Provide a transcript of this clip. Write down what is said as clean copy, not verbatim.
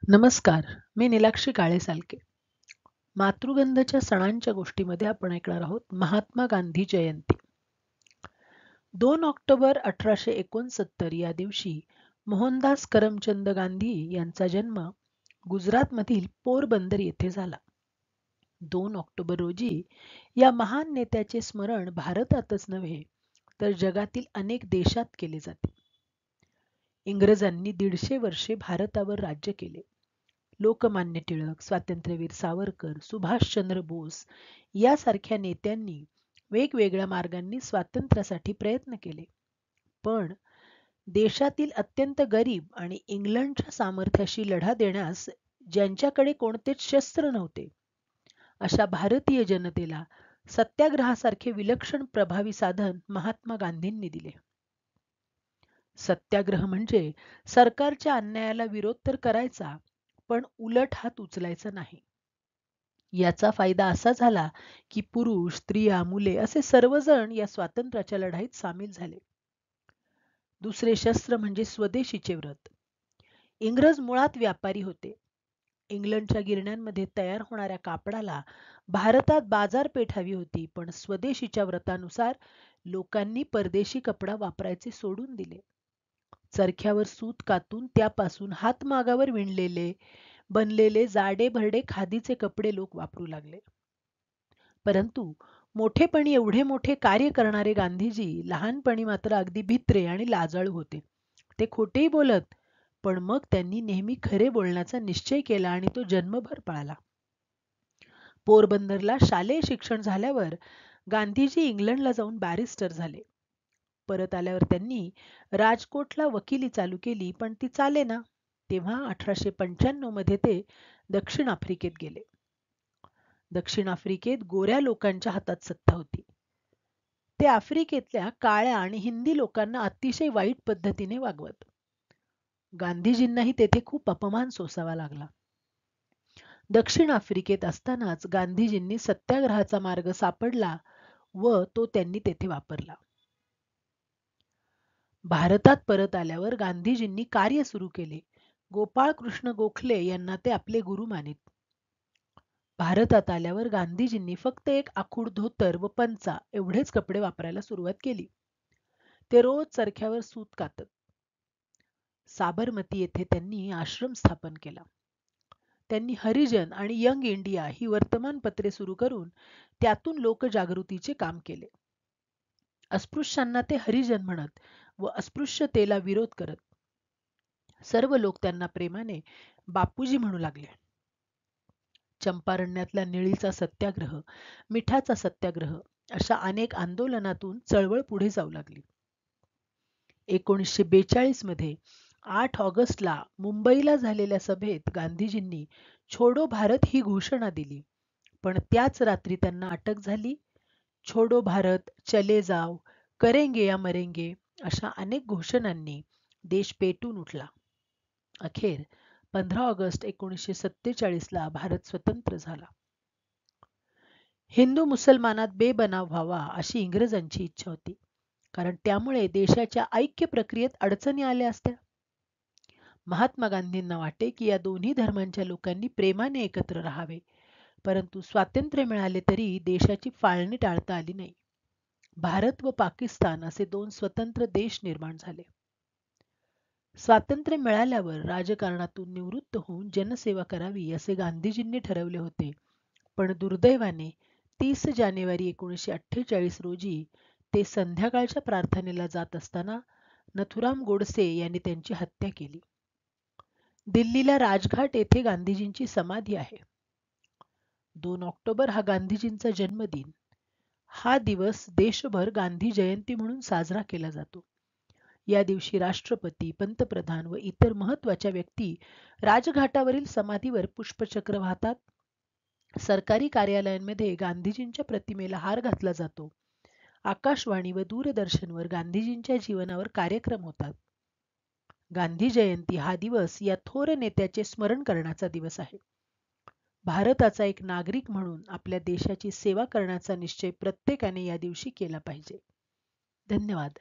नमस्कार, मी नीलाक्षी काळे-सालके. मातृगंधाच्या सणांच्या गोष्टीमध्ये आपण ऐकणार आहोत महात्मा गांधी जयंती. 2 ऑक्टोबर 1869 या दिवशी मोहनदास करमचंद गांधी यांचा जन्म गुजरातमधील पोरबंदर येथे झाला. 2 ऑक्टोबर रोजी या महान नेत्याचे स्मरण भारतातच नव्हे तर जगातील अनेक देशात केले जाते. इंग्रजांनी 150 वर्षे भारतावर राज्य केले. लोकमान्य टिळक, स्वातंत्र्यवीर सावरकर, सुभाषचंद्र बोस यासारख्या नेत्यांनी वेगवेगळ्या मार्गांनी स्वातंत्र्यासाठी प्रयत्न केले. पण देशातील अत्यंत गरीब आणि इंग्लंडच्या सामर्थ्याशी लढा देण्यास ज्यांच्याकडे कोणतेच शस्त्र नव्हते, अशा भारतीय जनतेला सत्याग्रहासारखे विलक्षण प्रभावी साधन महात्मा गांधींनी दिले. सत्याग्रह म्हणजे सरकारच्या अन्यायाला विरोध तर करायचा, पण उलट हात उचलायचा नाही. याचा फायदा असा झाला की पुरुष, स्त्रिया, मुले असे सर्वजण या स्वातंत्र्याच्या लढाईत सामील झाले. दुसरे शस्त्र म्हणजे स्वदेशीचे व्रत. इंग्रज मुळात व्यापारी होते. इंग्लंडच्या गिरण्यांमध्ये तयार होणाऱ्या कापडाला भारतात बाजारपेठ हवी होती, पण स्वदेशीच्या व्रतानुसार लोकांनी परदेशी कपडा वापरायचे सोडून दिले. चरख्यावर सूत कातून त्यापासून हातमागावर विणलेले बनलेले जाडे भरडे खादीचे कपडे लोक वापरू लागले. परंतु मोठेपणी एवढे मोठे कार्य करणारे गांधीजी लहानपणी मात्र अगदी भित्रे आणि लाजाळू होते. ते खोटेही बोलत, पण मग त्यांनी नेहमी खरे बोलण्याचा निश्चय केला आणि तो जन्मभर पाळला. पोरबंदरला शालेय शिक्षण झाल्यावर गांधीजी इंग्लंडला जाऊन बॅरिस्टर झाले. परत आल्यावर त्यांनी राजकोटला वकिली चालू केली, पण ती चालेना. तेव्हा 1895 मध्ये ते दक्षिण आफ्रिकेत गेले. दक्षिण आफ्रिकेत गोऱ्या लोकांच्या हातात सत्ता होती. ते आफ्रिकेतल्या काळ्या आणि हिंदी लोकांना अतिशय वाईट पद्धतीने वागवत. गांधीजींनाही तेथे खूप अपमान सोसावा लागला. दक्षिण आफ्रिकेत असतानाच गांधीजींनी सत्याग्रहाचा मार्ग सापडला व तो त्यांनी तेथे वापरला. भारतात परत आल्यावर गांधीजींनी कार्य सुरू केले. गोपाळ कृष्ण गोखले यांना ते आपले गुरु मानित. भारतात आल्यावर गांधीजींनी फक्त एक आखूड धोतर व पंचा एवढेच कपडे वापरायला सुरुवात केली. ते रोज चरख्यावर सूत कातत. साबरमती येथे त्यांनी आश्रम स्थापन केला. त्यांनी हरिजन आणि यंग इंडिया ही वर्तमानपत्रे सुरू करून त्यातून लोकजागृतीचे काम केले. अस्पृश्यांना ते हरिजन म्हणत व अस्पृश्यतेला विरोध करत. सर्व लोक त्यांना प्रेमाने बापूजी म्हणू लागले. चंपारण्यातला निळीचा सत्याग्रह, मिठाचा सत्याग्रह अशा अनेक आंदोलनातून चळवळ पुढे जाऊ लागली. 1942 मध्ये 8 ऑगस्टला मुंबईला झालेल्या सभेत गांधीजींनी छोडो भारत ही घोषणा दिली, पण त्याच रात्री त्यांना अटक झाली. छोडो भारत, चले जाव, करेंगे या मरेंगे अशा अनेक घोषणांनी देश पेटून उठला. अखेर 15 ऑगस्ट 1947 ला भारत स्वतंत्र झाला. हिंदू मुसलमानात बेबनाव व्हावा अशी इंग्रजांची इच्छा होती, कारण त्यामुळे देशाच्या ऐक्य प्रक्रियेत अडचणी आल्या असत्या. महात्मा गांधींना वाटे की या दोन्ही धर्मांच्या लोकांनी प्रेमाने एकत्र राहावे, परंतु स्वातंत्र्य मिळाले तरी देशाची फाळणी टाळता आली नाही. भारत व पाकिस्तान असे 2 स्वतंत्र देश निर्माण झाले. स्वातंत्र्य मिळाल्यावर राजकारणातून निवृत्त होऊन जनसेवा करावी असे गांधीजींनी ठरवले होते, पण दुर्दैवाने 30 जानेवारी 1948 रोजी ते संध्याकाळच्या प्रार्थनेला जात असताना नथुराम गोडसे यांनी त्यांची हत्या केली. दिल्लीला राजघाट येथे गांधीजींची समाधी आहे. 2 ऑक्टोबर हा गांधीजींचा जन्मदिन. हा दिवस देशभर गांधी जयंती म्हणून साजरा केला जातो. या दिवशी राष्ट्रपती, पंतप्रधान व इतर महत्त्वाच्या व्यक्ती राजघाटावरील समाधीवर पुष्पचक्र वाहतात. सरकारी कार्यालयांमध्ये गांधीजींच्या प्रतिमेला हार घातला जातो. आकाशवाणी व दूरदर्शनवर गांधीजींच्या जीवनावर कार्यक्रम होतात. गांधी जयंती हा दिवस या थोर नेत्याचे स्मरण करण्याचा दिवस आहे. भारताचा एक नागरिक म्हणून आपल्या देशाची सेवा करण्याचा निश्चय प्रत्येकाने या दिवशी केला पाहिजे. धन्यवाद.